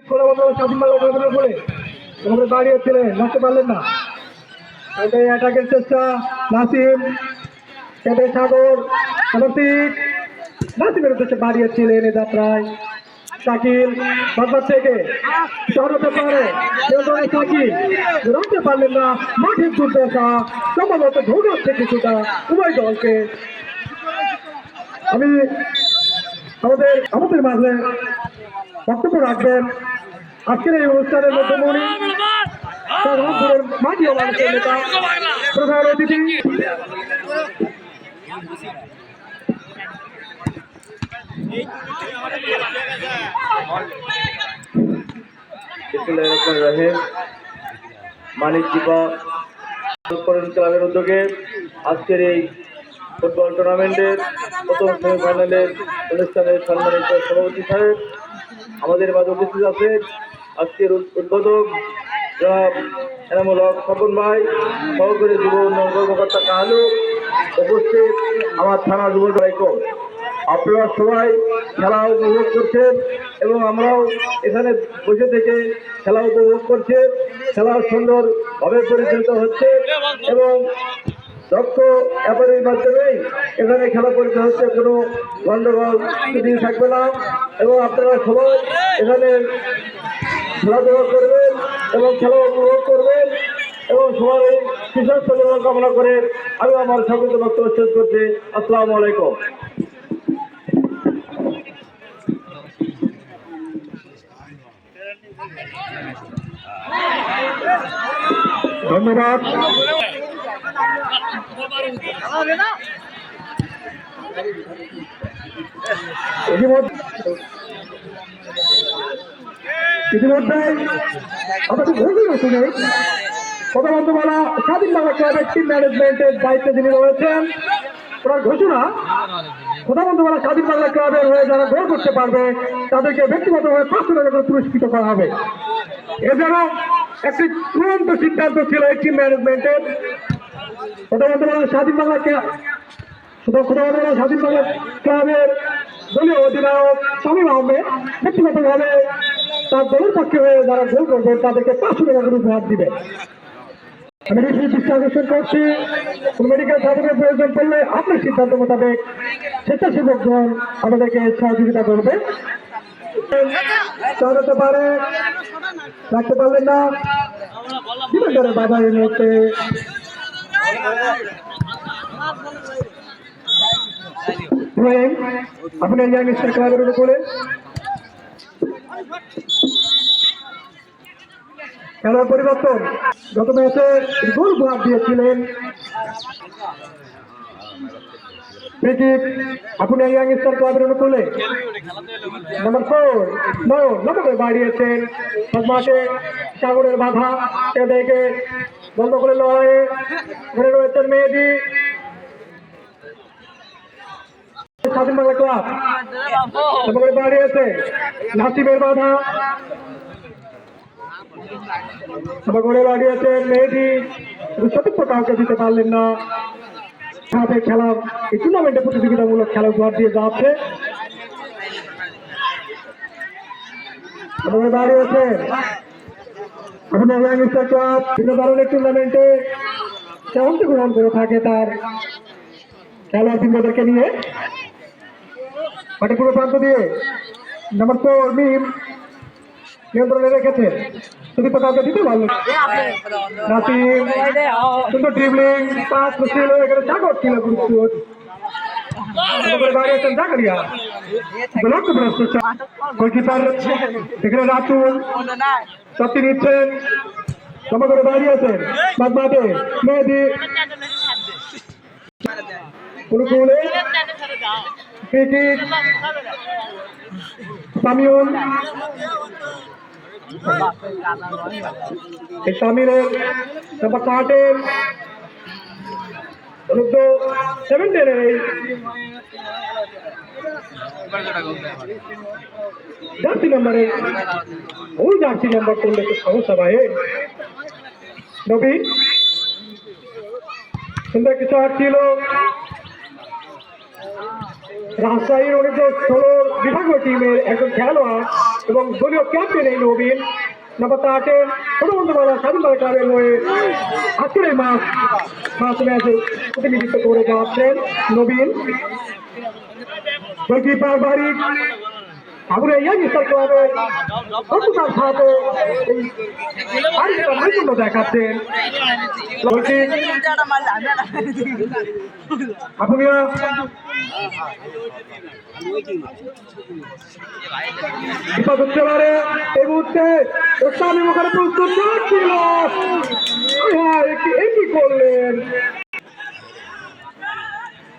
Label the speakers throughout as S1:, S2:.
S1: খোলা বন্ধ স্বাধীন বাংলা বলে তোমাদের দাঁড়িয়েছিলেন, নাচতে পারলেন না। এটাই অ্যাটাকের চেষ্টা। নাসিম, কেটে সাগর, রফিক নাসিমের উদ্দেশ্যে বাড়িয়েছিলেন এ যাত্রায়। শাকিল বাজার থেকে সরাতে পারে, শাকিল রাখতে পারলেন না। মাঠের দুর্দশা সম্ভবত ভোগাচ্ছে কিছুটা উভয় দলকে। আমি আমাদের মাঝে বক্তব্য রাখবেন আজকের এই অনুষ্ঠানের মধ্যমণি মাটি মানুষের নেতা প্রধান অতিথি মানিক দীপা ক্লাবের উদ্যোগে আজকের এই ফুটবল টুর্নামেন্টের প্রথম সেমিফাইনালের অনুষ্ঠানের সম্মানিত সভাপতি সাহেব আমাদের মাঝে উপস্থিত আছে। আজকের উদ্বোধক জনাব এনামুল হক স্বপন ভাই, সহকারী যুব উন্নয়ন কর্মকর্তা কাহালু, উপস্থিত আমার থানা যুব দায়িত্ব। আপনারা সবাই খেলা উপভোগ করছেন এবং আমরাও এখানে বসে থেকে খেলা উপভোগ করছি। খেলা সুন্দরভাবে পরিচালিত হচ্ছে এবং দক্ষ অ্যাপারের মাধ্যমেই এখানে খেলা পরিচালিত হচ্ছে। কোনো গন্ডগোল কিছু থাকবে না এবং আপনারা সবাই এখানে খেলাধুলা করবেন এবং খেলা উপভোগ করবেন এবং সবাই সুস্বাস্থ্য কামনা করে আমি আমার স্বাগত বক্তব্য শেষ করছি। আসসালামু আলাইকুম। ধন্যবাদ। ইতিমধ্যে আমাদের ঘোষণা শুনে প্রধানমন্ত্রীমালা স্বাধীন বাংলা ক্লাবের টিম ম্যানেজমেন্টের দায়িত্বে যিনি রয়েছেন ওনার ঘোষণা, প্রধানমন্ত্রীমালা স্বাধীন বাংলা ক্লাবের হয়ে যারা গোল করতে পারবে তাদেরকে ব্যক্তিগতভাবে 500 টাকা করে পুরস্কৃত করা হবে। এছাড়াও একটি চূড়ান্ত সিদ্ধান্ত ছিল এই টিম ম্যানেজমেন্টের। প্রধানমন্ত্রীমালা স্বাধীন বাংলা ক্লাবের দলীয় অধিনায়ক শামীম আহমেদ ব্যক্তিগতভাবে তার দলের পক্ষে হয়ে যারা গোল করবে তাদেরকে 500 টাকা করে উপহার দিবে। আমি দৃষ্টি আকর্ষণ করছি, কোন মেডিকেল সার্টিফিকেট প্রয়োজন পড়লে আপনার সিদ্ধান্ত মোতাবেক স্বেচ্ছাসেবকগণ আমাদেরকে সহযোগিতা করবে। হতে পারে রাখতে পারলেন না ডিফেন্ডারের বাধা এই মুহূর্তে। আপনি ইয়াংস্টার ক্লাবের উপরে খেলার পরিবর্তন, গত ম্যাচে গোল উপহার দিয়েছিলেন আপনি ইয়াংস্টার ক্লাবের অনুকূলে নম্বর 4 বাড়িয়েছেন মাঠে সাগরের বাধা দেখে বন্ধ করে লড়াইয়ে ঘুরে রয়েছেন মেহেদি। স্বাধীন বাংলা ক্লাব বাড়িয়েছে নাসিমের বাধা করে বাড়িয়েছেন মেহেদি, সঠিক কাউকে দিতে পারলেন না। খেলা এই টুর্নামেন্টে প্রতিযোগিতামূলক খেলা উপহার দিয়ে যাচ্ছে। দাঁড়িয়েছে ক্লাব বিভিন্ন ধরনের টুর্নামেন্টে অংশগ্রহণ করে থাকে তার খেলোয়াড়দেরকে নিয়ে। মাঠে পুরো প্রান্ত দিয়ে নম্বর 4 মিম নিয়ন্ত্রণে রেখেছে, যদি কাউকে দিতে পারলো নাসিম সুন্দর ড্রিবলিং পাস ছিল, এখানে জাগর ছিল গুরুত্ব বাড়িয়েছেন জাকারিয়া গোলকিপার এখানে রাতুল শক্তি নিচ্ছেন, ক্ষমা করে বাড়িয়েছেন মাঝমাঠে মেহেদি অনুকূলে সামিউল সামিরের নম্বর 8 17 জার্সি নম্বরে ওই জার্সি নম্বর করলে তো সমস্যা ভাই। নবী সুন্দর কিছু আর ছিল। রাজশাহীর 1916 বিভাগীয় টিমের একজন খেলোয়াড়
S2: এবং দলীয় ক্যাপ্টেন এই নবীন নাম্বার 8 প্রথমবালা স্বাধীনতা ক্লাবের হয়ে আজকের এই ম্যাচে প্রতিনিধিত্ব করে যাচ্ছেন নবীন। গোলকিপার বাড়ি আমরা ইয়াংস্টার ক্লাবের গতকাল সাথে নৈপুণ্য দেখাচ্ছেন আপুনিয়া হতে পারে এই মুহূর্তে স্বামী ওখানে প্রস্তুত ছিল কি করলেন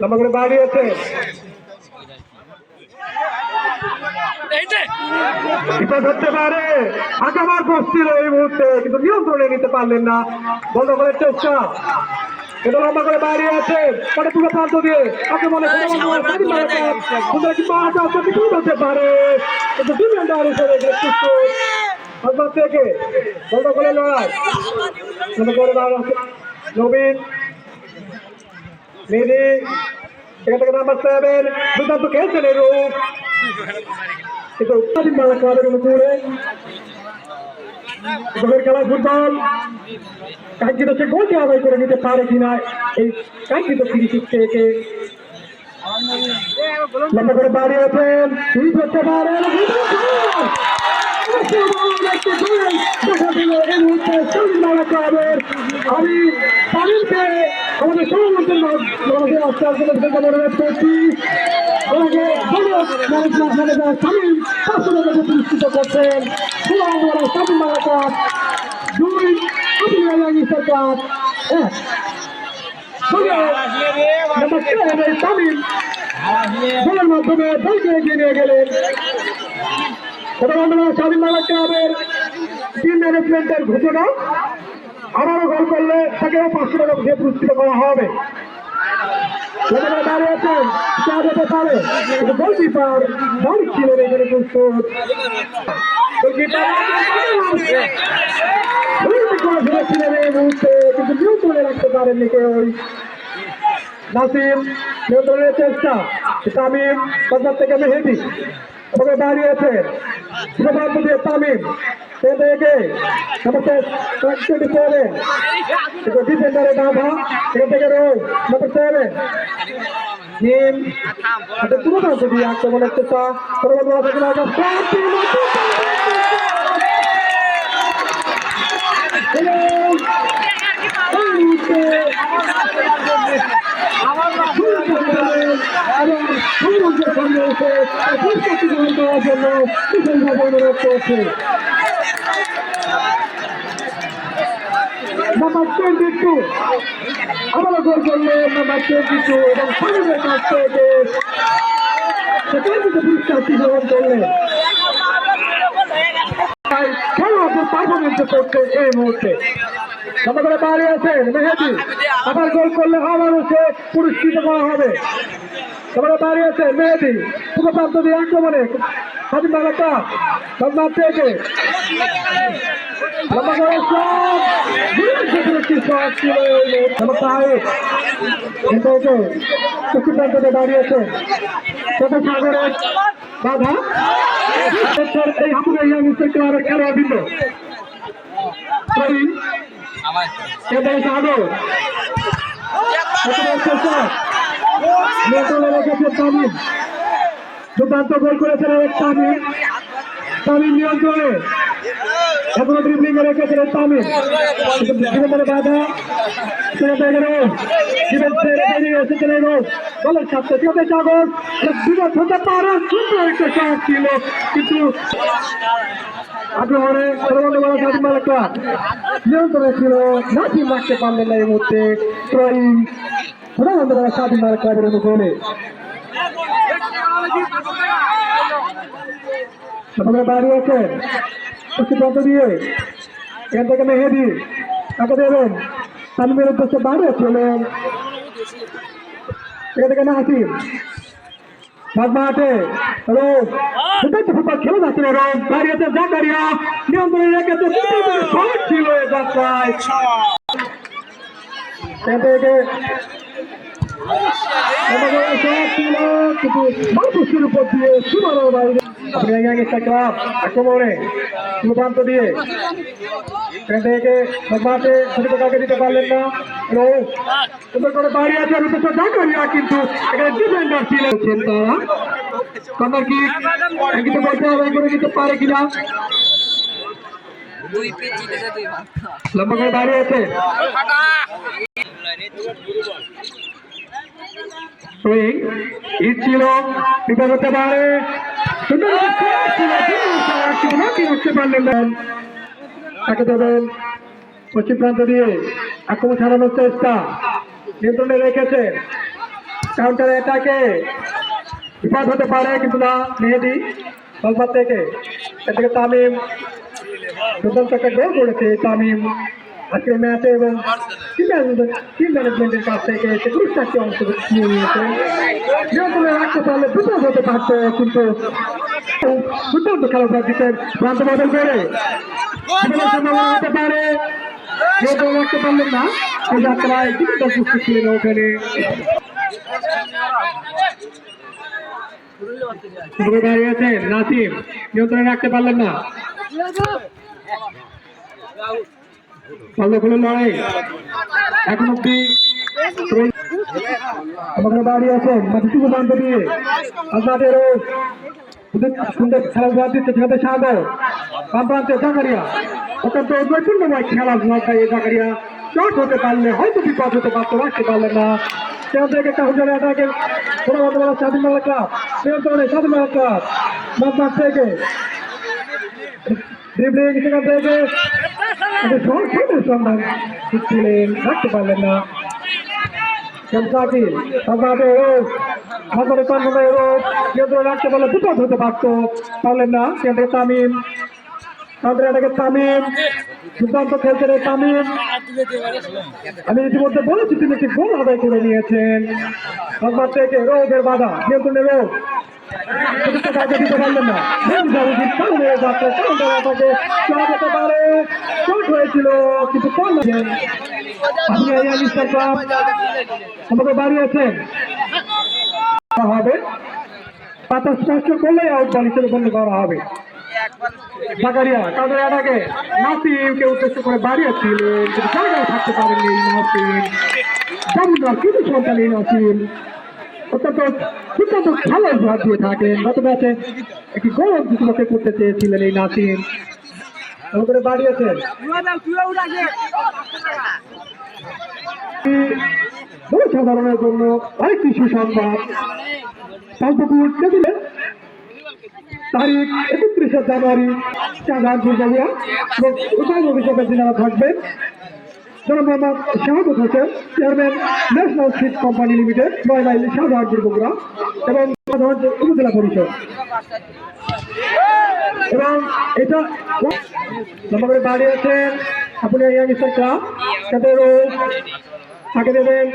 S2: লম্বা করে বাড়িয়েছে বিপদ হতে পারে আগামার বসছিল এই মুহূর্তে কিন্তু নিয়ন্ত্রণে নিতে পারলেন না বন্ধ করার চেষ্টা এটা লম্বা করে বাড়িয়ে আছে পরে পুরো প্রান্ত দিয়ে আপনি মনে করেন হতে পারে কিন্তু ডিফেন্ডার হিসেবে থেকে বন্ধ করে লড়াই নবীন মেহেদি এখান থেকে নাম্বার 7 দুর্দান্ত খেলছেন এই রূপ কিন্তু খেলা ফুটবল কাঙ্ক্ষিত সে গোলটি আদায় করে নিতে পারে কিনা এই কাঙ্ক্ষিত ফিনিশিং থেকে লম্বা করে বাড়িয়েছেন করতে পারেন আমি তামিলকে আমাদের সভাপতির অনুরোধ করছি তামিল প্রতিষ্ঠিত করছেন সরকার তামিল গোলের মাধ্যমে দলকে এগিয়ে নিয়ে গেলেন স্বাধীন বাংলা ক্লাবের টিম ম্যানেজমেন্টের ঘোষণা আবারও গোল করলে তাকেও 500 টাকা দিয়ে পুরস্কৃত করা হবে দাঁড়িয়েছেন হতে পারে কিন্তু গোলকিপার বাড়ি ছিলেন এখানে প্রস্তুত ছিলেন এই মুহূর্তে কিন্তু নিয়ন্ত্রণে রাখতে পারেননি কেউ নাসিম নিয়ন্ত্রণের চেষ্টা তামিম বাজার থেকে মেহেদি ওকে দাঁড়িয়েছে তামিম ডিফেন্ডারে বাধা এখান থেকে নাম্বার 7 নিম দুর্দান্ত দিয়ে আক্রমণের চেষ্টা অনুরোধ করছে নাম্বার 22 আবারও গোল করলেন নাম্বার 22 এবং ফাইনালের কাছ থেকে পুরস্কারটি গ্রহণ করলেন খেলা পারফরমেন্স করছে এই মুহূর্তে লম্বা করে দাঁড়িয়েছেন মেহেদি আবার গোল করলে আবারও সে পুরস্কৃত করা হবে লম্বা দাঁড়িয়েছে মেহেদি পুরো প্রান্ত দিয়ে আক্রমণে স্বাধীন বাংলা ক্লাব লম্বা থেকে লম্বা করে দাঁড়িয়েছে সাগরের বাধা এই হামুরা ইয়াংস্টার ক্লাবের খেলোয়াড় বৃন্দ সাগর তামিম দুর্দান্ত গোল করেছেন তামিম নিয়ন্ত্রণে এখনো ড্রিবলিং এ রেখেছিলেন তামিম বাধা বলের সাথে সাগর বিপদ হতে পারে সুন্দর একটা শট ছিল কিন্তু আগ্রহণে স্বাধীন বাংলা ক্লাব নিয়ন্ত্রণে ছিল নাসিম রাখতে পারলেন না এই মুহূর্তে স্বাধীন বাংলা ক্লাবের অনুকূলে দাঁড়িয়েছেন পথ দিয়ে এখান থেকে মেহেদি তাকে দেবেন তামিমের উদ্দেশ্যে দাঁড়িয়েছিলেন এখান থেকে নাসিম মাঠে রোগ ফুটবল খেলে যাচ্ছিল রোগ দাঁড়িয়েছে জাকারিয়া নিয়ন্ত্রণে রেখেছে ছিল যাত্রায় কিন্তু মানুষের উপর দিয়ে সীমানার বাইরে আপনি একটা ক্লাব আক্রমণে প্রান্ত দিয়ে এখান থেকে মাঠে কাকে দিতে পারলেন না। সুন্দর করে বাড়ি আছে জাকারিয়া, কিন্তু এখানে ডিফেন্ডার ছিলেন তারা কর্নার কিক কিন্তু বলতে হবে করে দিতে পারে কিনা। লম্বা করে দাঁড়িয়ে আছে ছিল বিপদ হতে পারে, রাখতে পারলেন না। তাকে দেবেন পশ্চিম প্রান্ত দিয়ে আক্রমণ ছাড়ানোর চেষ্টা, নিয়ন্ত্রণে রেখেছে। কাউন্টার অ্যাটাকে বিপদ হতে পারে, কিন্তু না। মেহেদি বলপার থেকে তামিম দুর্দান্ত একটা গোল করেছে। তামিম আজকের ম্যাচে এবং টিম ম্যানেজমেন্টের কাছ থেকে পুরস্কারটি অংশ নিয়ে নিয়েছে। নিয়ন্ত্রণে রাখতে পারলে বিপদ হতে পারত, কিন্তু দুর্দান্ত খেলোয়াড় দিতেন প্রান্ত বদল করে হতে পারে। নিয়ন্ত্রণে রাখতে পারলেন না, সেই যাত্রায় কিছুটা সুস্থ ছিলেন ওখানে। দাঁড়িয়েছেন নাসিম, নিয়ন্ত্রণে রাখতে পারলেন না। লড়াই এখন অব্দি দাঁড়িয়ে আছেন শুভ প্রান্ত দিয়ে আপনাদের সুন্দর খেলা দিচ্ছে সেখানে সাগর বাম প্রান্তে জাকারিয়া। অত্যন্ত নৈপুণ্যময় খেলা জাকারিয়া শট হতে পারলে হয়তো বিপদ হতে পারতো, রাখতে পারলেন না। সেখান থেকে কাউন্টারে অ্যাটাকে স্বাধীন বাংলা ক্লাব নিয়ন্ত্রণে, স্বাধীন বাংলা ক্লাব বাম প্রান্ত থেকে সেখান থেকে সন্ধান ছিলেন, রাখতে পারলেন না। নিয়ন্ত্রণ রাখতে পারলে বিপদ হতে পারতো, পারলেন না। সেখান থেকে তামিম, তামিম দুর্দান্ত খেলছেন তামিম। আমি ইতিমধ্যে বলেছি তিনি একটি গোল আদায় করে নিয়েছেন। থেকে রোগের বাধা, নিয়ন্ত্রণে রোগ দিতে পারলেন না। হয়েছিল কিন্তু আমাকে বাড়িয়েছেন হবে পাতা স্পষ্ট করলে আউট বল হিসেবে গণ্য করা হবে। জাকারিয়া তাদের এটাকে নাসিমকে উদ্দেশ্য করে বাড়িয়েছিলেন, কিন্তু জায়গায় থাকতে পারেননি নাসিম। জামিনদার কিন্তু সন্তানী নাসিম অত্যন্ত ভালো ভাব দিয়ে থাকেন। গত ম্যাচে একটি গোল দুটোকে করতে চেয়েছিলেন এই নাসিম, করে বাড়িয়েছেন। সাধারণের জন্য আরেকটি সুসংবাদ, তারিখ 31শে জানুয়ারি শাহজাহানপুর বগুড়া এবং উপায়ক হিসেবে যিনারা থাকবেন জনাব Mohammad Shahadat Hossain, chairman national seed company limited, 9 mile Shahjahanpur Bogura এবং উপজেলা পরিষদ। এবং এটা করে বাড়িয়েছেন আপনি ইয়াংস্টার ক্লাব, তাদেরও তাকে দেবেন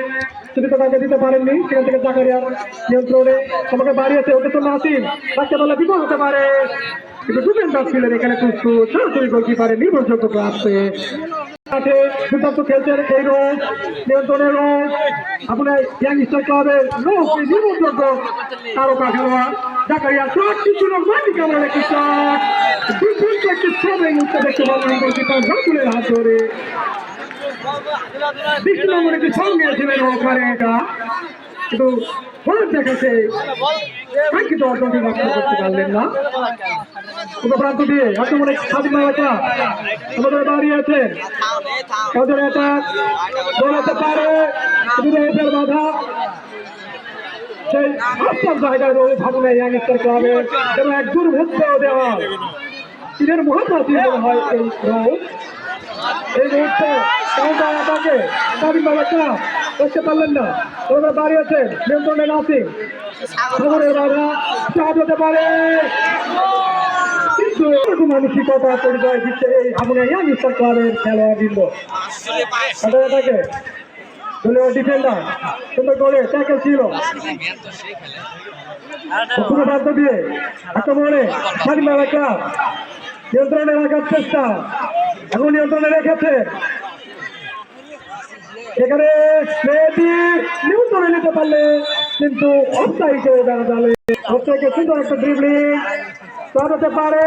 S2: যদি তো তাকে দিতে পারেননি। সেখান থেকে জাকারিয়ার নিয়ন্ত্রণে আমাকে বাড়িয়েছে, ওটা তো নাসিম রাখতে পারলে বিপদ হতে পারে, কিন্তু ডিফেন্ডার ছিলেন এখানে প্রস্তুত। সরাসরি গোলকিপারের নির্ভরযোগ্য প্রান্তে দুর্দান্ত খেলছেন এই রোগ, নিয়ন্ত্রণের রোগ আপনার ইয়াংস্টার ক্লাবের লোক নির্ভরযোগ্য তারকা খেলোয়াড় জাকারিয়া। শট ছিল মাটি কামড়ের একটি শট, একটি ছবি উঠতে দেখতে পারলেন গোলকিপার রাতুলের হাত ধরে। 20 নম্বরে কি সঙ্গে ছিলেন ওখানে, এটা কিন্তু দেখাচ্ছে কাঙ্ক্ষিত অর্জনটি রক্ষা করতে পারলেন না। প্রান্ত দিয়ে আক্রমণে স্বাধীন বাংলা আমাদের দাঁড়িয়েছেন, তাদের এটা দৌড়াতে পারে বাধা সেই রাস্তার জায়গায় রয়ে ভাবনা ইয়াংস্টার ক্লাবের এবং এক দুর্ভেদ্য দেওয়াল চীনের মহাপ্রাচীন মনে হয় এই রোগ। এই মুহূর্তে কাউন্টার অ্যাটাকে স্বাধীন বাংলা ক্লাব করতে পারলেন না, ওরা দাঁড়িয়েছেন নিয়ন্ত্রণে নাসিম। সাগরের বাধা চাপ হতে পারে, কিন্তু মানসিকতা পরিচয় দিচ্ছে এই ভাবনা ইয়াংস্টার ক্লাবের খেলোয়াড়বৃন্দ। তাদের এটাকে দলীয় ডিফেন্ডার সুন্দর করে ট্যাকেল ছিল, পুরো বাধ্য দিয়ে আক্রমণে স্বাধীন বাংলা ক্লাব নিয়ন্ত্রণে রাখার চেষ্টা, এখন নিয়ন্ত্রণে রেখেছে এখানে মেয়েটি নিয়ন্ত্রণে নিতে পারলে কিন্তু অফসাইডে দাঁড়ালে থেকে সুন্দর একটা ড্রিবলিং হতে পারে,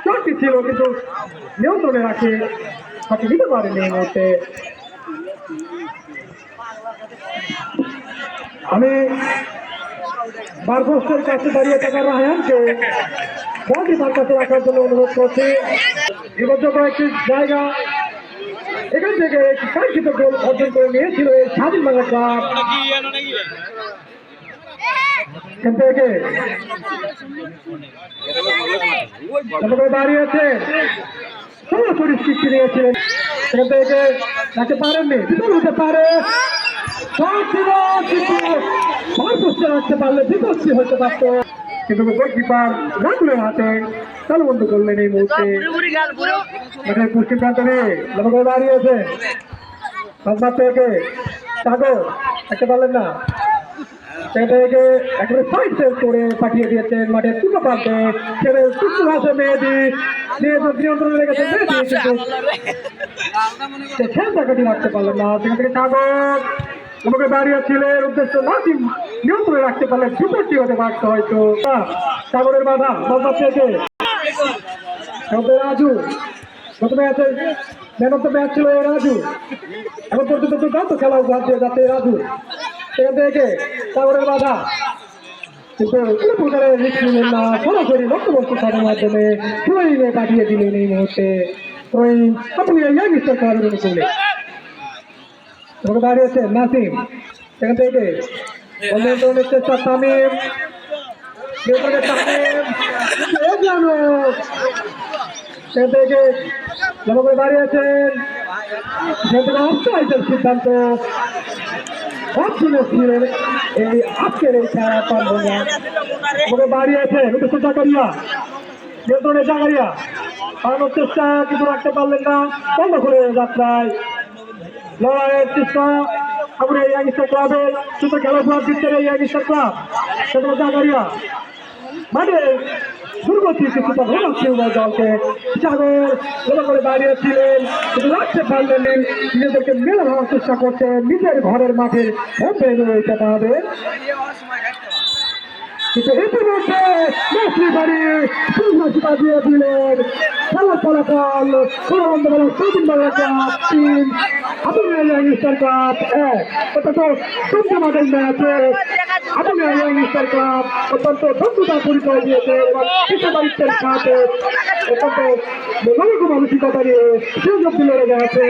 S2: চলতি ছিল কিন্তু নিয়ন্ত্রণে রাখে তাকে নিতে পারেনি এই মুহূর্তে। আমি বারপোস্টের কাছে দাঁড়িয়ে থাকা রায়হানকে বলটি তার কাছে রাখার জন্য অনুরোধ করছি। বিগত একটি জায়গা এখান থেকে একটি কাঙ্ক্ষিত গোল অর্জন করে নিয়েছিল এই স্বাধীন বাংলা ক্লাব। এখান থেকে দাঁড়িয়েছে সরাসরি সৃষ্টি নিয়েছিলেন, এখান থেকে তাকে পারেননি, বিপদ হতে পারে কিন্তু রাখতে পারলে বিপত্তি হতে পারত, কিন্তু গোলকিপার রাগুলের হাতে তালুবন্ধ করলেন এই মুহূর্তে। পশ্চিম প্রান্তরে দাঁড়িয়েছে থেকে সাগর রাখতে পারলেন না, সেটাকে একেবারে সাইড সেভ করে পাঠিয়ে দিয়েছেন মাঠের দুটো প্রান্তে। ছেড়ে সুস্থ ভাষা মেহেদি নিয়ন্ত্রণে রেখেছেন মেহেদি, কিন্তু খেলটাকে রাখতে পারলেন না। সেখান থেকে সাগর আমাকে দাঁড়িয়েছিলেন উদ্দেশ্য নাসিম নিয়ন্ত্রণে রাখতে পারলে বিপত্তি হতে পারত হয়তো। সাগরের বাধা বাধা থেকে রাজু প্রথমে আছে ম্যান অফ দ্য ম্যাচ ছিল রাজু, এখন পর্যন্ত দুর্দান্ত খেলা যাচ্ছে রাজু। সেখান থেকে সাগরের বাধা কিন্তু কোনো প্রকারের রিস্ক নিলেন না, সরাসরি লক্ষ্যবস্তু খেলার মাধ্যমে থ্রোয়িংয়ে পাঠিয়ে দিলেন এই মুহূর্তে। থ্রোয়িং আপনি ইয়াংস্টার খেলার অনুকূলে দাঁড়িয়েছে নাসিম, সেখান থেকে নিয়ন্ত্রণের চেষ্টা তামিম, সেখান থেকে দাঁড়িয়েছেন অফসাইডের সিদ্ধান্ত ছিলেন এই আজকের এই খেলা দাঁড়িয়েছে জাকারিয়া, নিয়ন্ত্রণে জাকারিয়া পালানোর চেষ্টা কিন্তু রাখতে পারলেন না, বন্ধ করে যাত্রায় লড়াইয়ের চেষ্টা আমরা এই ইয়াংস্টার ক্লাবের শুধু খেলাধুলা দিচ্ছেন এই ইয়াংস্টার ক্লাব। সেটা জাকারিয়া মানে দুর্গতি কিছুটা ভোগাচ্ছে উভয় দলকে। সাগর মনে করে দাঁড়িয়েছিলেন কিন্তু রাখতে পারলেন, নিজেদেরকে মেলে ধরার চেষ্টা করছেন নিজের ঘরের মাঠের মধ্যে রয়েছে তাদের, কিন্তু ইতিমধ্যে দিয়ে দিলেন খেলার ফলাফল স্বাধীন বাংলা ক্লাব 3 আবুলিয়া ইয়াংস্টার ক্লাব 1। অত্যন্ত ধন্যবাদের ম্যাচে আবুলিয়া ইয়াংস্টার ক্লাব অত্যন্ত ধন্যতা পরিচয় দিয়েছে এবং পেশাদারিত্বের সাথে অত্যন্ত মানসিকতা নিয়ে সুযোগ দিলে গেছে।